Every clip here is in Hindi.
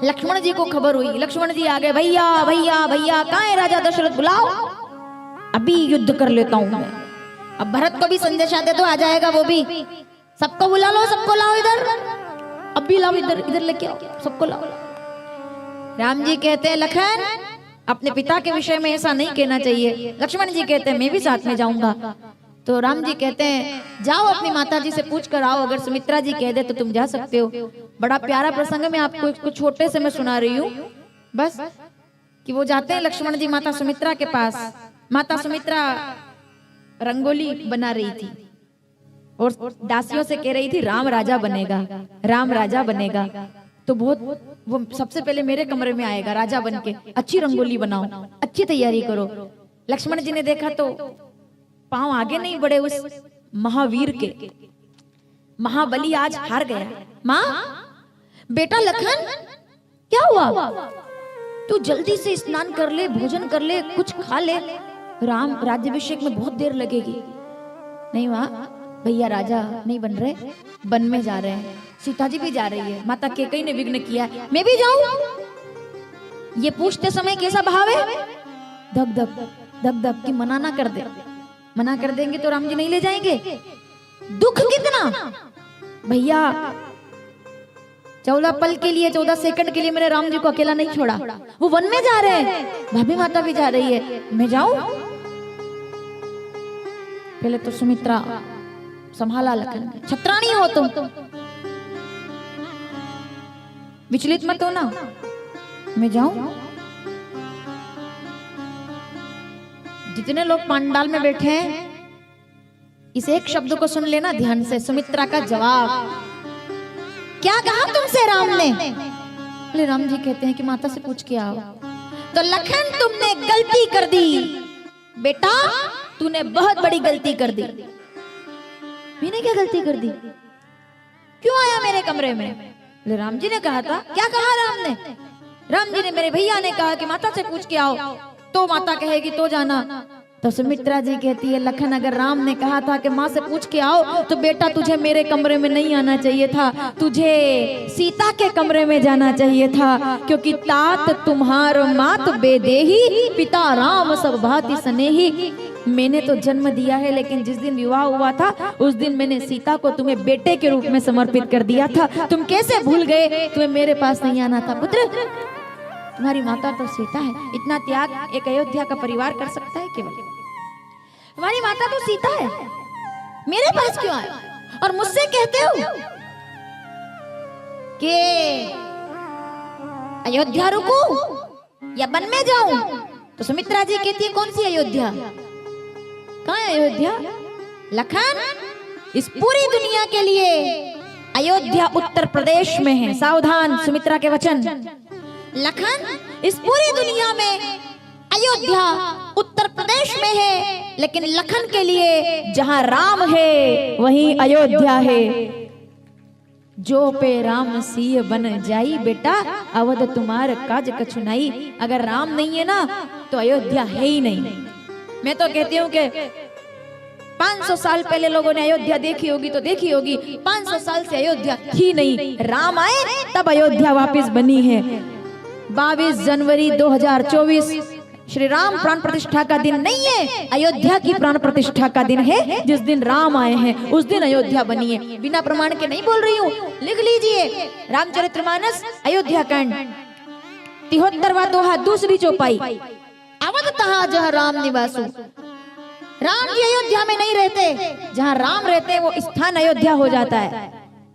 लक्ष्मण जी को खबर हुई, लक्ष्मण जी आ गए, भैया भैया भैया कहाँ है राजा दशरथ, बुलाओ अभी युद्ध कर लेता हूं मैं। अब भरत को भी संदेश आते तो आ जाएगा वो भी, सबको बुला लो, सबको लाओ इधर, अब भी लाओ इधर, इधर लेके आओ, सबको लाओ। राम जी कहते हैं लखन अपने पिता के विषय में ऐसा नहीं कहना चाहिए। लक्ष्मण जी कहते हैं मैं भी साथ में जाऊंगा। तो राम जी कहते हैं जाओ अपनी माता जी से पूछ कर आओ, अगर सुमित्रा जी कह दे तो तुम जा सकते हो। बड़ा प्यारा प्रसंग है, मैं आपको कुछ छोटे से मैं सुना रही हूँ बस, कि वो जाते हैं लक्ष्मण जी माता सुमित्रा के पास। माता सुमित्रा रंगोली बना रही थी और दासियों से कह रही थी राम राजा बनेगा, राम राजा बनेगा। तो बहुत वो सबसे पहले मेरे कमरे में आएगा राजा बन के, अच्छी रंगोली बनाओ, अच्छी तैयारी करो। लक्ष्मण जी ने देखा तो पांव आगे नहीं बढ़े उस महावीर के, महाबली आज हार गया। माँ बेटा लखन क्या हुआ, तू जल्दी से स्नान कर ले, भोजन कर ले, कुछ खा ले, राम राज्याभिषेक में बहुत देर लगेगी। नहीं माँ, भैया राजा नहीं बन रहे, वन में जा रहे हैं, सीता जी भी जा रही है, माता कैकेयी ने विघ्न किया, मैं भी जाऊं। ये पूछते समय कैसा भाव है, धक धक धक धक की मना ना कर दे, मना कर देंगे तो राम जी नहीं ले जाएंगे। दुख कितना भैया, 14 पल के लिए, 14 सेकंड के लिए मैंने राम जी को अकेला नहीं छोड़ा, वो वन में जा रहे हैं, भाभी माता भी जा रही है, मैं जाऊं। पहले तो सुमित्रा संभाला लखन, छत्राणी हो तुम, विचलित मत हो ना, मैं जाऊं। जितने लोग पंडाल में बैठे हैं इस एक शब्द को सुन लेना ध्यान से। सुमित्रा का जवाब, क्या कहा तुमसे राम ने? बोले राम जी कहते हैं कि माता से पूछ के आओ। तो लखन तुमने गलती कर दी बेटा, तूने बहुत बड़ी गलती कर दी। मैंने क्या गलती कर दी, क्यों आया मेरे कमरे में? बोले राम जी ने कहा था। क्या कहा राम ने? राम जी ने, मेरे भैया ने कहा कि माता से पूछ के आओ, तो माता कहेगी तो जाना। तो सुमित्रा जी कहती है लखन अगर राम ने कहा था कि माँ से पूछ के आओ तो बेटा तुझे मेरे कमरे में नहीं आना चाहिए था, तुझे सीता के कमरे में जाना चाहिए था, क्योंकि तात तुम्हार मात बेदेही, पिता राम सब भांति स्नेही। मैंने तो जन्म दिया है, लेकिन जिस दिन विवाह हुआ था उस दिन मैंने सीता को तुम्हें बेटे के रूप में समर्पित कर दिया था। तुम कैसे भूल गए, तुम्हें मेरे पास नहीं आना था। पुत्र तुम्हारी माता तो सीता है, इतना त्याग एक अयोध्या का परिवार कर सकता है केवल? तुम्हारी माता तो सीता है, मेरे पास क्यों आए और मुझसे कहते हो कि अयोध्या रुकूं या वन में जाऊं? तो सुमित्रा जी कहती है कौन सी अयोध्या, कहाँ है अयोध्या? लखन इस पूरी दुनिया के लिए अयोध्या उत्तर प्रदेश में है। सावधान, सुमित्रा के वचन। लखन इस पूरी दुनिया में अयोध्या उत्तर प्रदेश में है, लेकिन लखन के लिए जहां राम है वहीं अयोध्या है। जो पे राम सिय बन जाई, बेटा अवध तुम्हार काज कछुनाई। अगर राम नहीं है ना तो अयोध्या है ही नहीं। मैं तो कहती हूँ कि 500 साल पहले लोगों ने अयोध्या देखी होगी तो देखी होगी, 500 साल से अयोध्या थी नहीं, राम आए तब अयोध्या वापस बनी है। 22 जनवरी 2024 श्री राम प्राण प्रतिष्ठा का दिन नहीं है, अयोध्या की प्राण प्रतिष्ठा का दिन है। जिस दिन राम आए हैं उस दिन अयोध्या बनी है। बिना प्रमाण के नहीं बोल रही हूँ, लिख लीजिए रामचरितमानस अयोध्या कांड 73वां दोहा, दूसरी चौपाई। अवध तहा जहाँ राम निवासु। राम जी अयोध्या में नहीं रहते, जहाँ राम रहते हैं वो स्थान अयोध्या हो जाता है।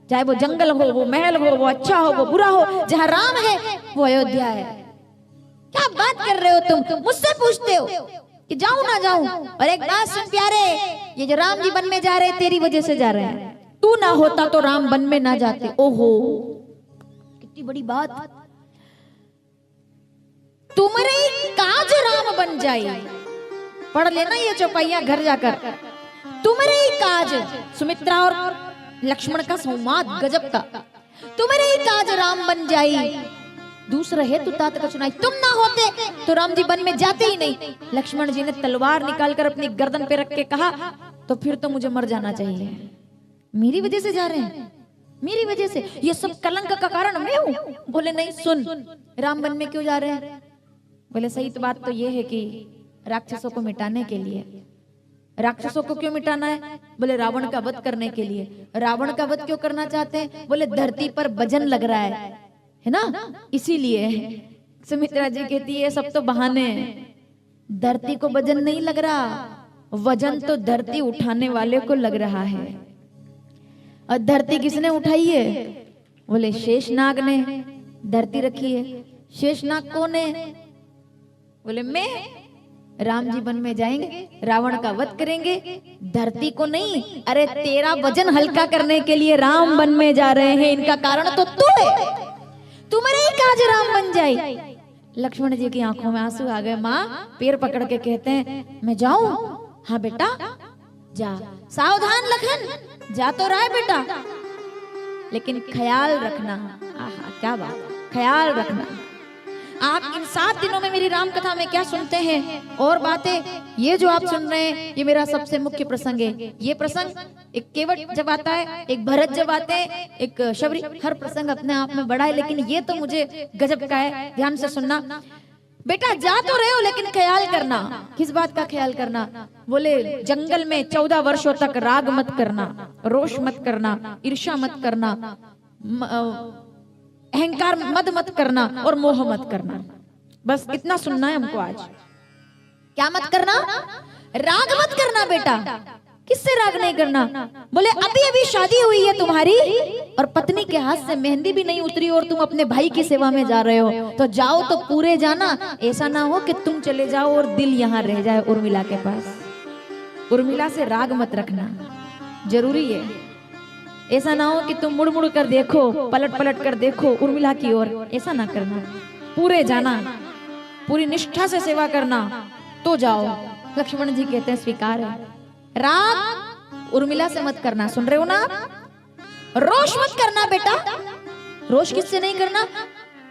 चाहे वो जंगल हो, वो महल हो, वो अच्छा हो, वो बुरा हो, जहाँ राम है वो अयोध्या है। क्या बात कर रहे हो तुम? मुझसे पूछते हो कि जाऊं ना जाऊं? और एक बात सुन प्यारे, ये जो राम जी वन में जा रहे हैं तेरी वजह से जा रहे हैं, तू ना होता तो राम वन में ना जाते। ओहो कितनी बड़ी बात। तुम्हारे काज राम बन जाए, पढ़ लेना ये चौपाइयां घर जाकर। तुम्हारे काज, सुमित्रा और लक्ष्मण का संवाद गजब का। तुम्हारे काज राम बन जाई, दूसरा है तू तात कछुनाई। तुम ना होते तो राम जी वन में जाते ही नहीं। लक्ष्मण जी ने तलवार निकालकर अपनी गर्दन पे रख के कहा तो फिर तो मुझे मर जाना चाहिए, मेरी वजह से जा रहे हैं। मेरी वजह से ये सब कलंक का कारण मैं हूँ। बोले नहीं, सुन, राम वन में क्यों जा रहे हैं? बोले सही तो बात तो ये है कि राक्षसों को मिटाने के लिए। राक्षसों को क्यों मिटाना है? बोले रावण का वध करने के लिए। रावण का वध क्यों करना चाहते हैं? बोले धरती पर वजन लग रहा है ना, इसीलिए। सुमित्रा जी कहती है सब तो बहाने हैं, धरती को वजन नहीं लग रहा, वजन तो धरती उठाने वाले को लग रहा है। और धरती किसने उठाई है? बोले शेषनाग ने धरती रखी है। शेषनाग कौन है? बोले मैं। राम जी वन में जाएंगे, रावण का वध करेंगे, धरती को नहीं, अरे तेरा वजन हल्का करने के लिए राम वन में जा रहे हैं। इनका कारण तो तू है, तुम्हारे ही काज राम बन जाए। लक्ष्मण जी की आंखों में आंसू आ गए। माँ पैर पकड़ के कहते हैं मैं जाऊं? हाँ बेटा जा, सावधान लखन, जा तो रहा है बेटा, लेकिन ख्याल रखना। आहा क्या बात, ख्याल रखना। आप इन 7 दिनों में मेरी राम कथा में क्या सुनते हैं और बातें, ये जो आप सुन रहे हैं, ये मेरा सबसे मुख्य प्रसंग है। ये प्रसंग एक केवट जब आता है, एक भरत जब आते हैं, एक शबरी, हर प्रसंग अपने आप में बड़ा है, लेकिन ये तो मुझे गजब का है। ध्यान से सुनना। बेटा जा तो रहे हो, लेकिन ख्याल करना। किस बात का ख्याल करना? बोले जंगल में 14 वर्षों तक राग मत करना, रोष मत करना, ईर्ष्या मत करना, अहंकार मद मत करना और मोह मत करना। बस इतना सुनना है हमको आज। क्या मत करना? राग मत करना बेटा। किससे राग नहीं करना? बोले अभी अभी शादी हुई है तुम्हारी और पत्नी के हाथ से मेहंदी भी नहीं उतरी और तुम अपने भाई की सेवा में जा रहे हो, तो जाओ तो पूरे जाना। ऐसा ना हो कि तुम चले जाओ और दिल यहाँ रह जाए उर्मिला के पास। उर्मिला से राग मत रखना, जरूरी है। ऐसा ना हो कि तुम मुड़ मुड़ कर देखो, पलट पलट कर देखो उर्मिला की ओर, ऐसा ना करना। पूरे जाना, पूरी निष्ठा से सेवा करना, तो जाओ। लक्ष्मण जी कहते हैं स्वीकार है। राग उर्मिला से मत करना, सुन रहे हो ना आप? रोष मत करना बेटा। रोष किससे नहीं करना?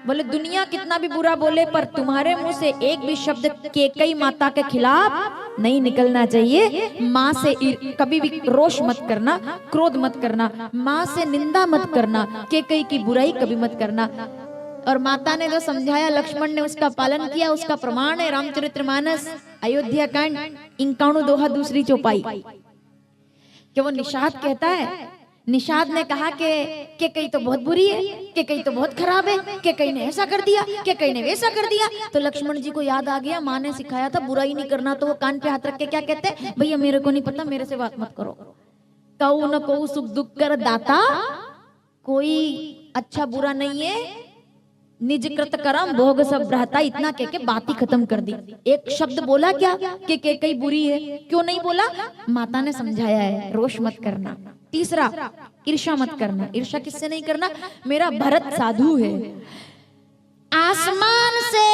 बोले दुनिया कितना भी बुरा बोले, पर तुम्हारे मुंह से एक भी शब्द कैकेयी माता के खिलाफ नहीं निकलना चाहिए। माँ से कभी भी रोष मत करना, क्रोध मत करना, माँ से निंदा मत करना, कैकेयी की बुराई कभी मत करना। और माता ने जो समझाया, लक्ष्मण ने उसका पालन किया, उसका प्रमाण है रामचरितमानस अयोध्या कांड 51 दोहा दूसरी चौपाई, कि वो निषाद कहता है। निषाद ने कहा कि कैकेयी तो बहुत बुरी है, कैकेयी तो बहुत खराब है, कैकेयी ने ऐसा कर दिया, कैकेयी ने वैसा कर दिया। तो लक्ष्मण जी को याद आ गया, माँ ने सिखाया था बुराई नहीं करना। तो वो कान पे हाथ रख के क्या कहते हैं? भैया मेरे को नहीं पता, मेरे से बात मत करो। कऊ न कऊ सुख दुख कर दाता, कोई अच्छा बुरा नहीं है, निज कृत करम भोग सब रहता। इतना कह के बात ही खत्म कर दी। एक शब्द बोला क्या कि कैकेयी बुरी है? क्यों नहीं बोला? माता ने समझाया है, रोष मत करना। तीसरा, ईर्ष्या मत करना। ईर्ष्या किससे नहीं करना? मेरा भरत साधु है, आसमान से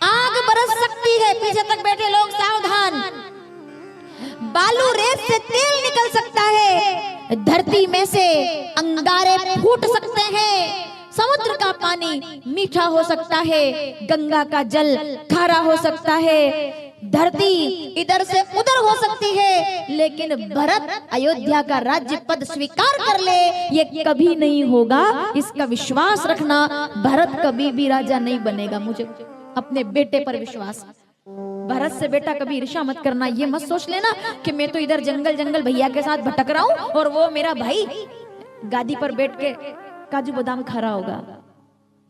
आग बरस सकती है, पीछे तक बैठे लोग सावधान, बालू रेत से तेल निकल सकता है, धरती में से अंगारे फूट सकते हैं, समुद्र का पानी मीठा हो सकता है, गंगा का जल खारा हो सकता है, धरती इधर से उधर हो सकती है, लेकिन भरत अयोध्या का राज्य पद स्वीकार कर ले, ये कभी नहीं होगा। इसका विश्वास रखना, भरत कभी भी राजा नहीं बनेगा। मुझे अपने बेटे पर विश्वास। भरत से बेटा कभी ईर्ष्या मत करना। ये मत सोच लेना कि मैं तो इधर जंगल जंगल भैया के साथ भटक रहा हूँ और वो मेरा भाई गादी पर बैठ के काजू बादाम खा रहा होगा।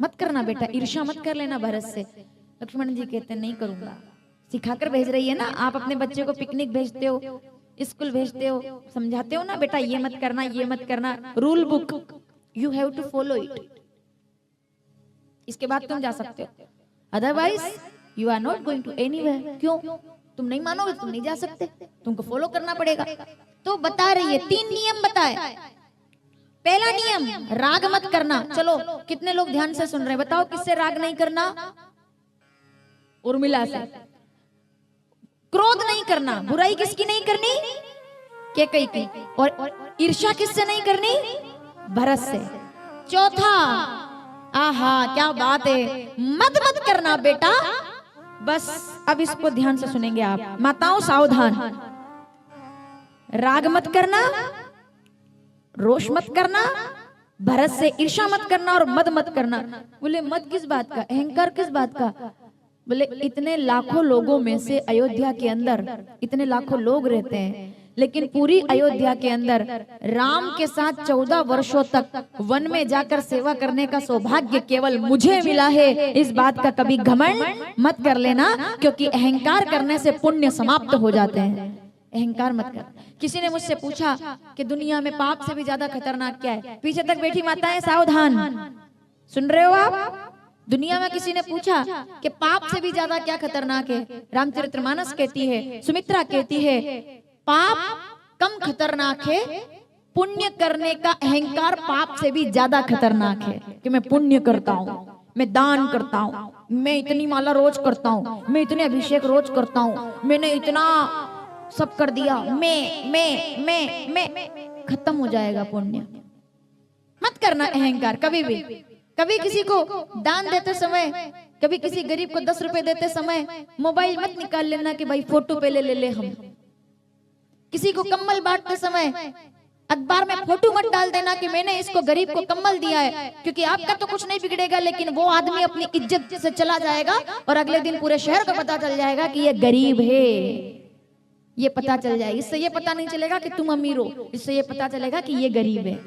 मत करना बेटा, ईर्ष्या मत कर लेना भरत से। लक्ष्मण जी कहते नहीं करूंगा। सिखाकर भेज रही है ना, आप अपने बच्चे को पिकनिक भेजते हो, स्कूल भेजते हो, समझाते हो ना बेटा ये मत करना, ये मत करना, rule book you have to follow it. इसके बाद तुम जा सकते हो, otherwise you are not going to anywhere. क्यों? तुम नहीं मानोगे, तुम नहीं जा सकते, तुमको फॉलो करना पड़ेगा। तो बता रही है, 3 नियम बताए। पहला नियम, राग मत करना। चलो कितने लोग ध्यान से सुन रहे हैं? बताओ किससे राग नहीं करना? उर्मिला से। क्रोध नहीं करना। बुराई किसकी नहीं करनी? कैकेयी की। और ईर्ष्या किससे नहीं करनी? भरत से। चौथा, आहा क्या बात है, मत मत करना बेटा। बस अब इसको ध्यान से सुनेंगे आप। माताओं सावधान, राग मत करना, रोष मत करना, भरत से ईर्ष्या मत करना और मद मत करना। बोले मद किस बात का, अहंकार किस बात का? बोले इतने लाखों लोगों में से अयोध्या के अंदर इतने लाखों लोग रहते हैं, लेकिन पूरी अयोध्या के अंदर राम के साथ 14 वर्षों तक वन में जाकर सेवा करने का सौभाग्य केवल मुझे मिला है। इस बात का कभी घमंड मत कर लेना, क्योंकि अहंकार करने से पुण्य समाप्त हो जाते हैं। अहंकार मत कर। किसी ने मुझसे पूछा कि दुनिया में पाप से भी ज्यादा खतरनाक क्या है? पीछे तक बैठी माताएं सावधान, सुन रहे हो आप? दुनिया में किसी ने पूछा कि पाप से भी ज्यादा क्या खतरनाक है? रामचरितमानस कहती है, सुमित्रा कहती है, पाप कम खतरनाक है, पुण्य करने का अहंकार पाप से भी ज्यादा खतरनाक है। कि मैं पुण्य करता हूँ, मैं दान करता हूँ, मैं इतनी माला रोज करता हूँ, मैं इतने अभिषेक रोज करता हूँ, मैंने इतना सब कर दिया, मैं खत्म हो जाएगा पुण्य। मत करना अहंकार कभी भी। कभी किसी को दान देते समय, कभी किसी गरीब को 10 रुपए देते समय मोबाइल मत निकाल लेना कि भाई फोटो पहले ले ले हम। किसी को कम्बल बांटते समय अखबार में फोटो मत डाल देना कि मैंने इसको गरीब को कम्बल दिया है, क्योंकि आपका तो कुछ नहीं बिगड़ेगा, लेकिन वो आदमी अपनी इज्जत से चला जाएगा और अगले दिन पूरे शहर को पता चल जाएगा कि ये गरीब है। ये पता चल जाएगा। इससे ये पता नहीं चलेगा कि तुम अमीर हो, इससे ये पता चलेगा कि ये गरीब है।